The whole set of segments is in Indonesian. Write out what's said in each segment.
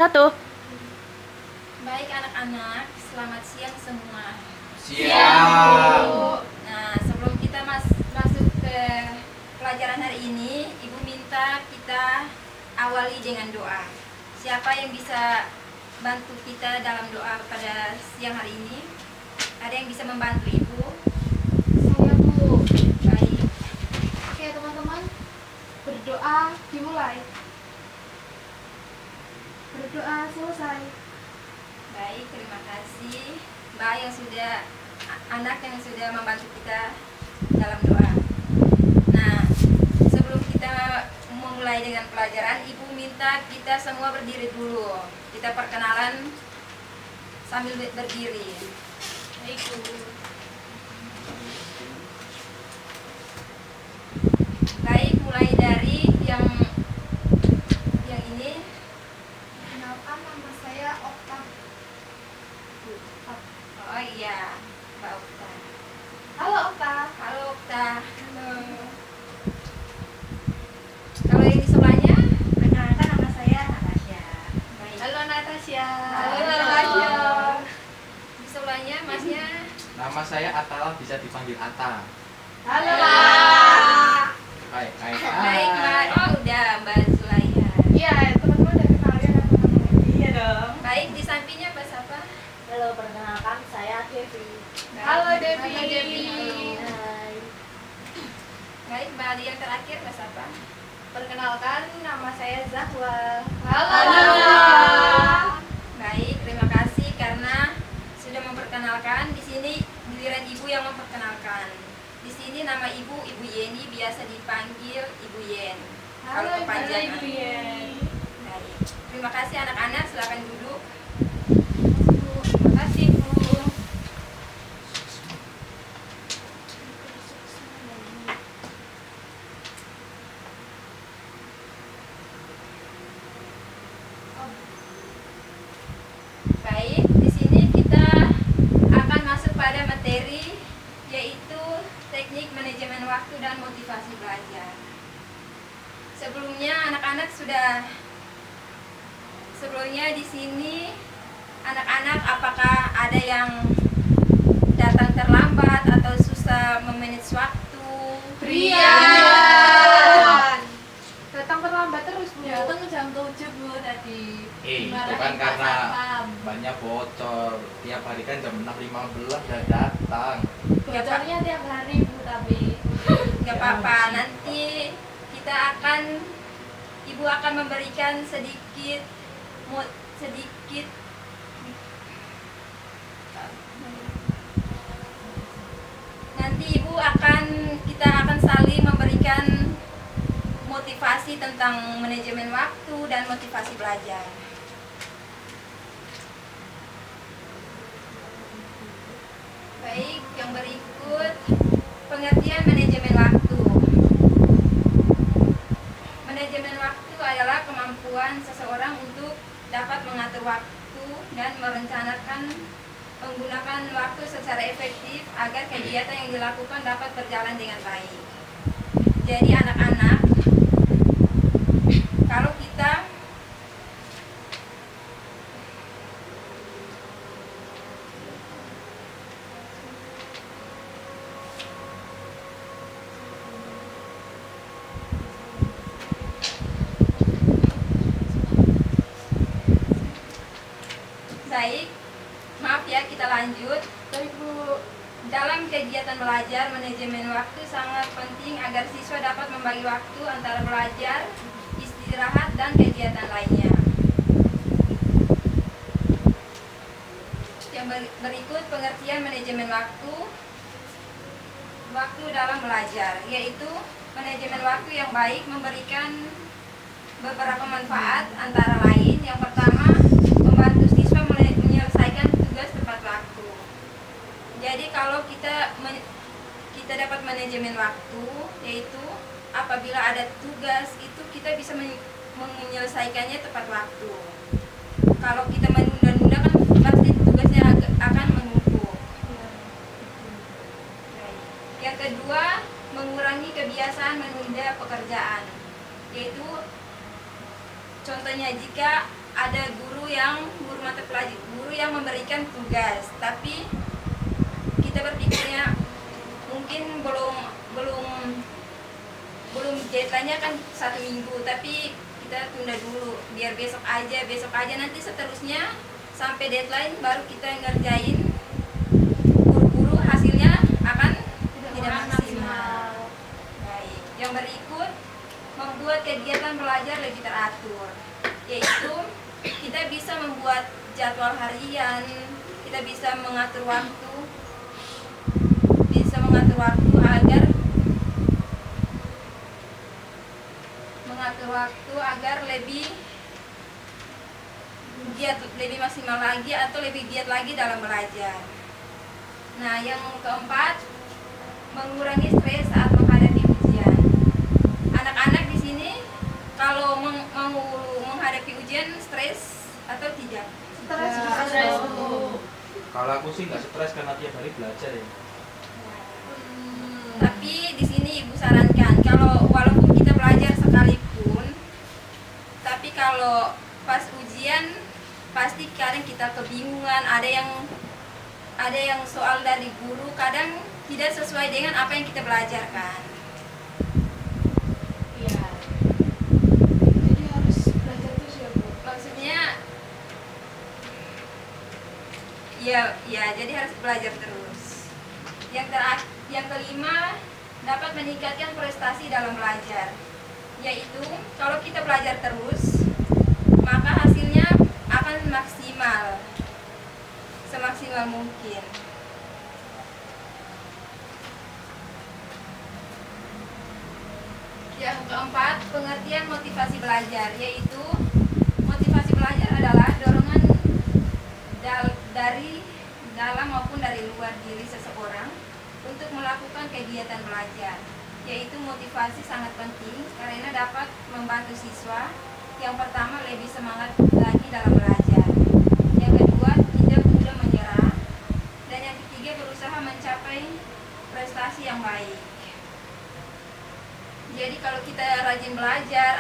Satu. Baik anak-anak, selamat siang semua. Siap. Nah, sebelum kita masuk ke pelajaran hari ini, Ibu minta kita awali dengan doa. Siapa yang bisa bantu kita dalam doa pada siang hari ini? Ada yang bisa membantu Ibu? Saya, Bu. Baik. Oke, teman-teman, berdoa dimulai. Berdoa selesai. Baik, terima kasih Mbak yang sudah anak yang sudah membantu kita dalam doa. Nah, sebelum kita memulai dengan pelajaran, Ibu minta kita semua berdiri dulu. Kita perkenalan sambil berdiri. Baik, Bu. Baik, mulai dari yang ini. Kenalkan, nama saya Okta. Oh iya, Mbak Okta. Halo, Okta. Halo Okta. Halo. Kalau yang di sebelahnya, Perkenalkan, nama saya Natasha. baik. Halo, Natasha. Halo. Natasha. Di sebelahnya Masnya. Nama saya Atala, bisa dipanggil Ata. Halo. Hai, hai, Baik Mbak. Oh udah Mbak Zulaiha. Iya, teman-teman udah kenal ya kan, teman-teman? Iya dong. Baik, di sampingnya Mbak siapa? Halo, perkenalkan saya Devi. Halo, Devi. Halo, Devi. Hai. Baik Mbak, yang terakhir Mbak siapa? Perkenalkan, nama saya Zahwa. Halo. Baik, terima kasih karena sudah memperkenalkan. Di sini giliran Ibu yang memperkenalkan. Di sini nama Ibu Yeni, biasa dipanggil Ibu Yen. Kalau kepanjangan. Ibu Yen. Baik. Terima kasih anak-anak, silakan duduk. Terima kasih Bu. Baik, di sini kita akan masuk pada materi yaitu teknik manajemen waktu dan motivasi belajar. Sebelumnya di sini anak-anak apakah ada yang datang terlambat atau susah memanage waktu? Brian. Datang terlambat terus, Bu. Datang jam 7 Bu tadi. itu Marahin kan Pak karena Satpam. banyak bocor. Tiap hari kan jam 6.15 udah datang. Bocornya tiap hari Bu tapi. Gak apa-apa, nanti Ibu akan memberikan sedikit nanti kita akan saling memberikan motivasi tentang manajemen waktu dan motivasi belajar. Baik, yang berikut pengertian manajemen waktu. Manajemen waktu adalah kemampuan seseorang untuk dapat mengatur waktu dan merencanakan menggunakan waktu secara efektif agar kegiatan yang dilakukan dapat berjalan dengan baik. Jadi anak-anak, kalau kita baik, maaf ya, kita lanjut. Baik, Bu. Dalam kegiatan belajar, manajemen waktu sangat penting agar siswa dapat membagi waktu antara belajar, istirahat, dan kegiatan lainnya. Yang berikut pengertian manajemen waktu dalam belajar, yaitu manajemen waktu yang baik memberikan beberapa manfaat, antara lain yang pertama, membantu siswa menyelesaikan tugas tepat waktu. Jadi kalau kita dapat manajemen waktu, yaitu apabila ada tugas itu kita bisa menyelesaikannya tepat waktu. Kalau kita menunda-nunda kan pasti tugasnya akan menumpuk. Yang kedua, mengurangi kebiasaan menunda pekerjaan, yaitu contohnya jika ada guru yang guru mata pelajaran, guru yang memberikan tugas, tapi kita berpikirnya mungkin belum deadline-nya kan 1 minggu, tapi kita tunda dulu biar besok aja nanti seterusnya sampai deadline baru kita ngerjain, buru-buru hasilnya akan tidak maksimal. Baik, yang berikut membuat kegiatan belajar lebih teratur, yaitu kita bisa membuat jadwal harian, kita bisa mengatur waktu agar lebih maksimal lagi atau lebih giat lagi dalam belajar. Nah, yang keempat, mengurangi stres saat menghadapi ujian. Anak-anak di sini kalau mau menghadapi ujian stres atau tidak? Stres. Kalau aku sih nggak stres karena tiap hari belajar ya. Tapi di sini ibu sarankan kalau walaupun kita belajar sekalipun, tapi kalau pas ujian pasti kadang kita kebingungan, ada yang soal dari guru kadang tidak sesuai dengan apa yang kita belajarkan. Iya. Jadi harus belajar terus ya, Bu. Maksudnya ya jadi harus belajar terus. Yang kelima, dapat meningkatkan prestasi dalam belajar, yaitu kalau kita belajar terus maka hasilnya akan maksimal, semaksimal mungkin. Yang keempat, pengertian motivasi belajar, yaitu motivasi belajar adalah dorongan dari dalam maupun dari luar diri seseorang untuk melakukan kegiatan belajar, yaitu motivasi sangat penting karena dapat membantu siswa yang pertama lebih semangat lagi dalam belajar, yang kedua tidak mudah menyerah, dan yang ketiga berusaha mencapai prestasi yang baik. Jadi kalau kita rajin belajar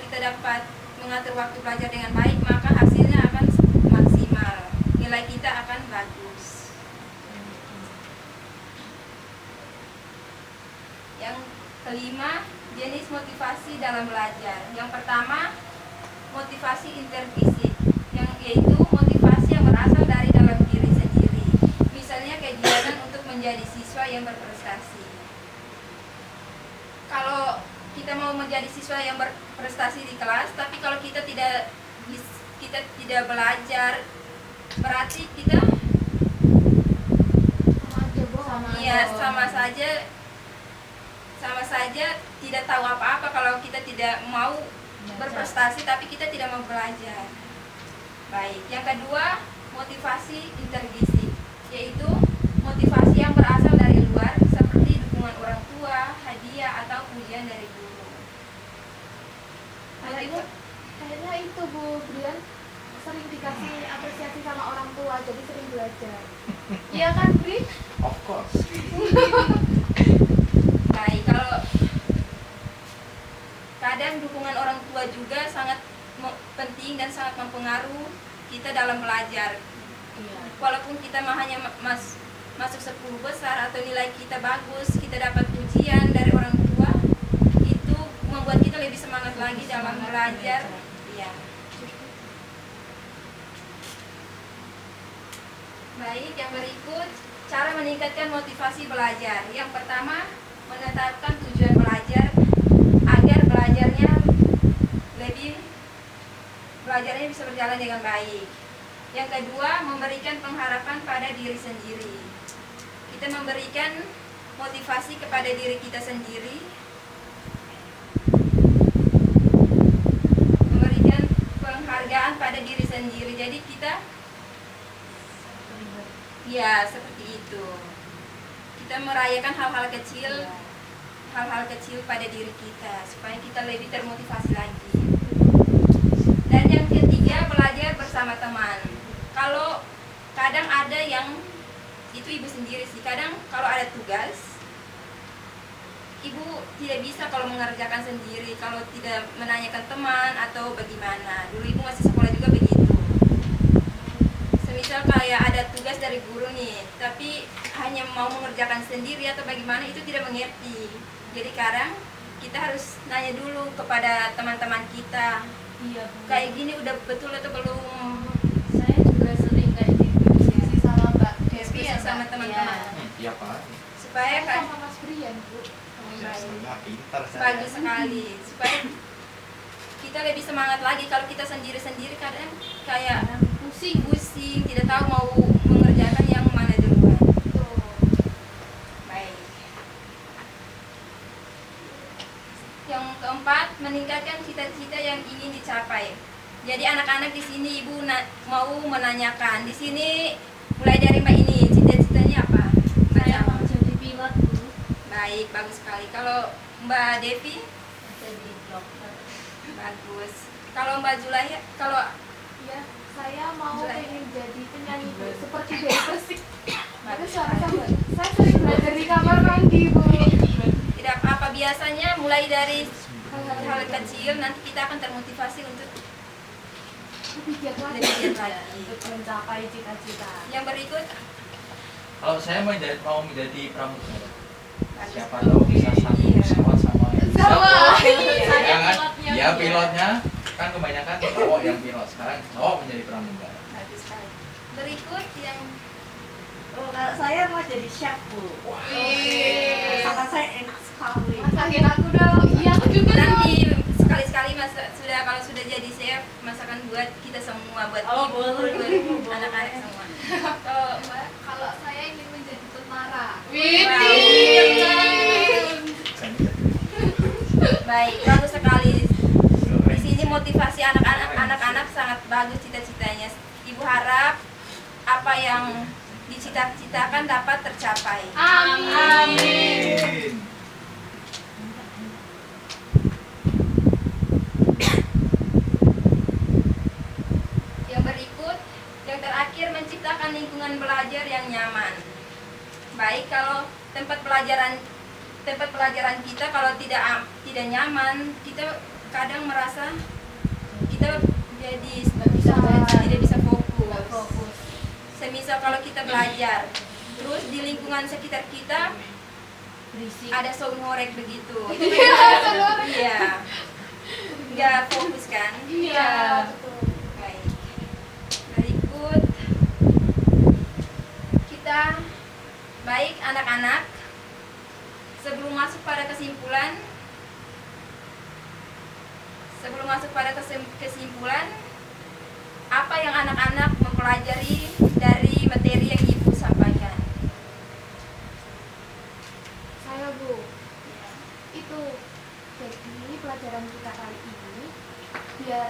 kita dapat mengatur waktu belajar dengan baik, maka hasilnya akan maksimal, nilai kita akan bagus. Yang kelima, jenis motivasi dalam belajar. Yang pertama, motivasi intrinsik, yaitu motivasi yang berasal dari dalam diri sendiri. Misalnya kegiatan untuk menjadi siswa yang berprestasi. Kalau kita mau menjadi siswa yang berprestasi di kelas, tapi kalau kita tidak belajar, berarti kita sama saja tidak tahu apa-apa kalau kita tidak mau berprestasi tapi kita tidak mau belajar. Baik, yang kedua, motivasi intrinsik, yaitu motivasi yang berasal dari luar seperti dukungan orang tua, hadiah atau pujian dari guru. Kayaknya itu Bu Brian sering dikasih apresiasi sama orang tua, jadi sering belajar. Iya kan, Bri? Of course. Baik, kalau kadang dukungan orang tua juga sangat penting dan sangat mempengaruhi kita dalam belajar. Walaupun kita hanya masuk 10 besar atau nilai kita bagus, kita dapat pujian dari orang tua, itu membuat kita lebih semangat lagi dalam belajar. Ya. Baik, yang berikut cara meningkatkan motivasi belajar. Yang pertama, menetapkan tujuan belajar agar belajarnya bisa berjalan dengan baik. Yang kedua, memberikan pengharapan pada diri sendiri. Kita memberikan motivasi kepada diri kita sendiri, memberikan penghargaan pada diri sendiri. Jadi kita ya seperti itu. Kita merayakan hal-hal kecil pada diri kita supaya kita lebih termotivasi lagi. Dan yang ketiga, belajar bersama teman. Kalau kadang ada yang itu ibu sendiri sih, kadang kalau ada tugas ibu tidak bisa kalau mengerjakan sendiri kalau tidak menanyakan teman atau bagaimana. Dulu ibu masih sekolah juga begitu. Semisal kayak ada tugas dari guru nih, tapi hanya mau mengerjakan sendiri atau bagaimana itu tidak mengerti. Jadi kadang kita harus nanya dulu kepada teman-teman kita, Iya, Bu. kayak gini udah betul atau belum. Saya juga sering kayak gitu. Diskusi sama Mbak Devi Diskusi ya sama Mbak? teman-teman. Iya Pak. Supaya Saya kan sama Mas Brian Bu. Saya pintar saya. bagus sekali. Supaya kita lebih semangat lagi. Kalau kita sendiri-sendiri kadang kayak pusing, tidak tahu mau mengerjakan yang mana duluan. Tuh. Baik. Yang keempat, meningkatkan cita-cita yang ingin dicapai. Jadi anak-anak di sini ibu mau menanyakan. Di sini mulai dari Mbak ini, cita-citanya apa? Saya Macam- mau jadi pilot, Bu. Baik, bagus sekali. Kalau Mbak Devi, Jadi dokter. bagus. Kalau Mbak Julaiha, kalau Ya, saya mau Julai. pengen jadi penyanyi Bu, seperti Dewi Persik. Itu Bagus suara sekali. saya. Saya sering belajar di kamar mandi Bu. tidak apa-apa, biasanya mulai dari hal kecil nanti kita akan termotivasi untuk Lebih giat lagi. lebih giat Ya, lagi. untuk mencapai cita-cita. Yang berikut, Kalau saya mau menjadi pramugara. bagus. Siapa tahu bisa satu Iya. pesawat sama yang bisa. Sama. Saya Ya kan? pilotnya, Ya Bu. pilotnya kan kebanyakan cowok yang pilot. Sekarang cowok menjadi pramugara. Bagus sekali. Berikut yang Oh, kalau saya mau jadi chef, Bu. Wih. Masakan saya enak sekali. Masakin aku dong. Iya, aku juga dong. nanti sekali-sekali kalau sudah jadi chef masakan buat kita semua, buat Oh, ibu, boleh. buat anak-anak semua. Kalau Mbak, Kalau saya ingin menjadi tentara. baik, bagus sekali. Di sini motivasi anak-anak sangat bagus cita-citanya. Ibu harap apa yang dicita-citakan dapat tercapai. Amin. Yang berikut, yang terakhir menciptakan lingkungan belajar yang nyaman. Baik, kalau tempat pelajaran kita kalau tidak nyaman, kita kadang merasa kita jadi tidak bisa fokus. Semisal kalau kita belajar, terus di lingkungan sekitar kita Berisik. ada sound horeg begitu. Iya. Iya. Nggak fokus kan? Iya, betul. Baik. Berikut kita baik anak-anak sebelum masuk pada kesimpulan apa yang anak-anak mempelajari dari materi yang ibu sampaikan. Saya Bu. Itu jadi pelajaran kita kali ini biar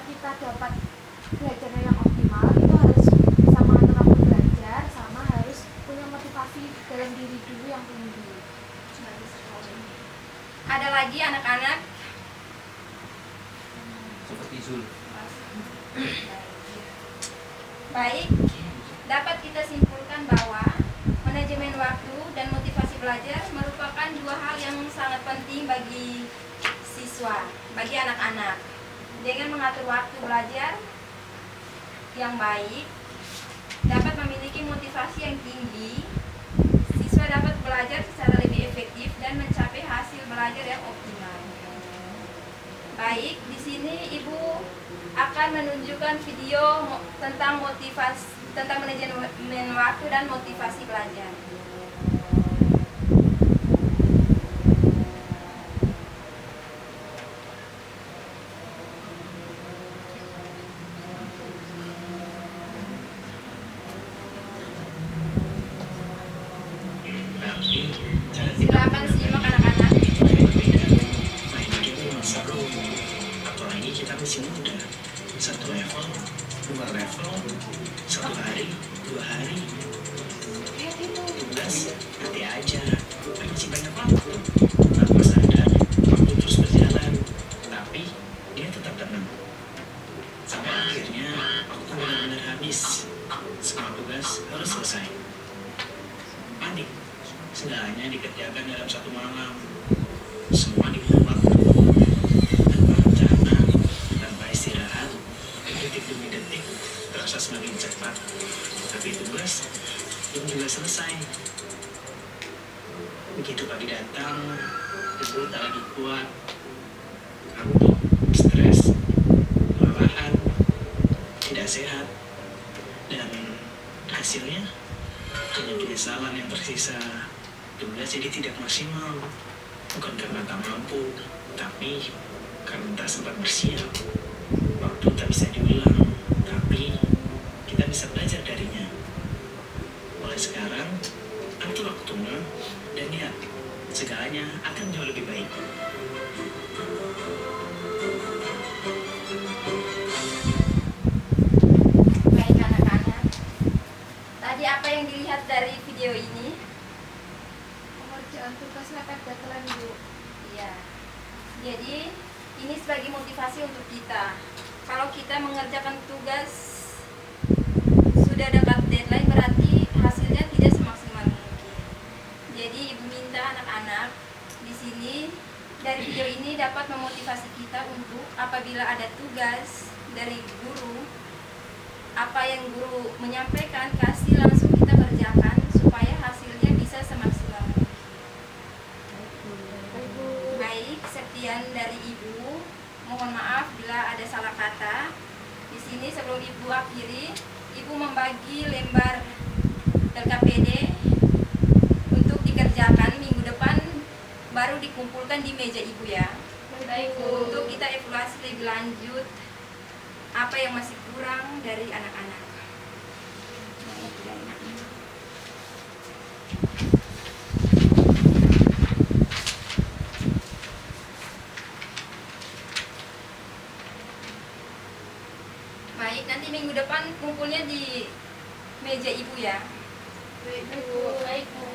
kita dapat belajar yang optimal itu harus bisa mengatur waktu belajar sama harus punya motivasi dalam diri dulu yang tinggi. Ada lagi anak-anak? Seperti Zul. Baik, dapat kita simpulkan bahwa manajemen waktu dan motivasi belajar merupakan dua hal yang sangat penting bagi siswa, bagi anak-anak. Dengan mengatur waktu belajar yang baik, dapat memiliki motivasi yang tinggi, siswa dapat belajar secara lebih efektif dan mencapai hasil belajar yang optimal. Baik, di sini Ibu akan menunjukkan video tentang manajemen waktu dan motivasi belajar. Silakan simak anak-anak. Mainnya itu memang seru, apalagi kita masih muda. Satu level, dua level, satu hari, 2 hari. Tugas, nanti aja, masih banyak waktu. Tanpa sadar, waktu terus berjalan, tapi dia tetap tenang. Sampai akhirnya, waktu benar-benar habis. Semua tugas harus selesai. Panik, segala hasilnya hanya penyesalan yang tersisa. Tugas jadi tidak maksimal, bukan karena tak mampu, tapi karena tak sempat bersiap. Waktu tak bisa diulang, tapi kita bisa belajar darinya. Mulai sekarang, atur waktunya dan lihat, segalanya akan jauh lebih baik. Baik anak-anak, tadi apa yang dilihat dari video ini? Pengerjaan tugas mepet deadline Bu. Iya. Jadi ini sebagai motivasi untuk kita. Kalau kita mengerjakan tugas sudah dekat deadline, berarti hasilnya tidak semaksimal mungkin. Jadi ibu minta anak-anak di sini dari video ini dapat memotivasi kita untuk apabila ada tugas dari guru, apa yang guru menyampaikan kasih langsung kita kerjakan supaya hasilnya bisa semaksimal mungkin. Baik, sekian dari Ibu. Mohon maaf bila ada salah kata. Di sini sebelum Ibu akhiri, Ibu membagi lembar LKPD untuk dikerjakan minggu depan, baru dikumpulkan di meja Ibu ya. Baik, Bu. Untuk kita evaluasi lebih lanjut apa yang masih kurang dari anak-anak. Baik, nanti minggu depan kumpulnya di meja Ibu ya. Baik, Bu. Baik, Bu.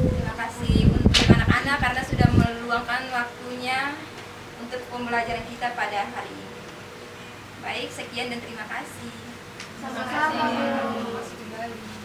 Terima kasih untuk anak-anak karena sudah meluangkan waktunya untuk pembelajaran kita pada hari ini. Baik, sekian dan terima kasih. Sama-sama Bu. Terima kasih kembali.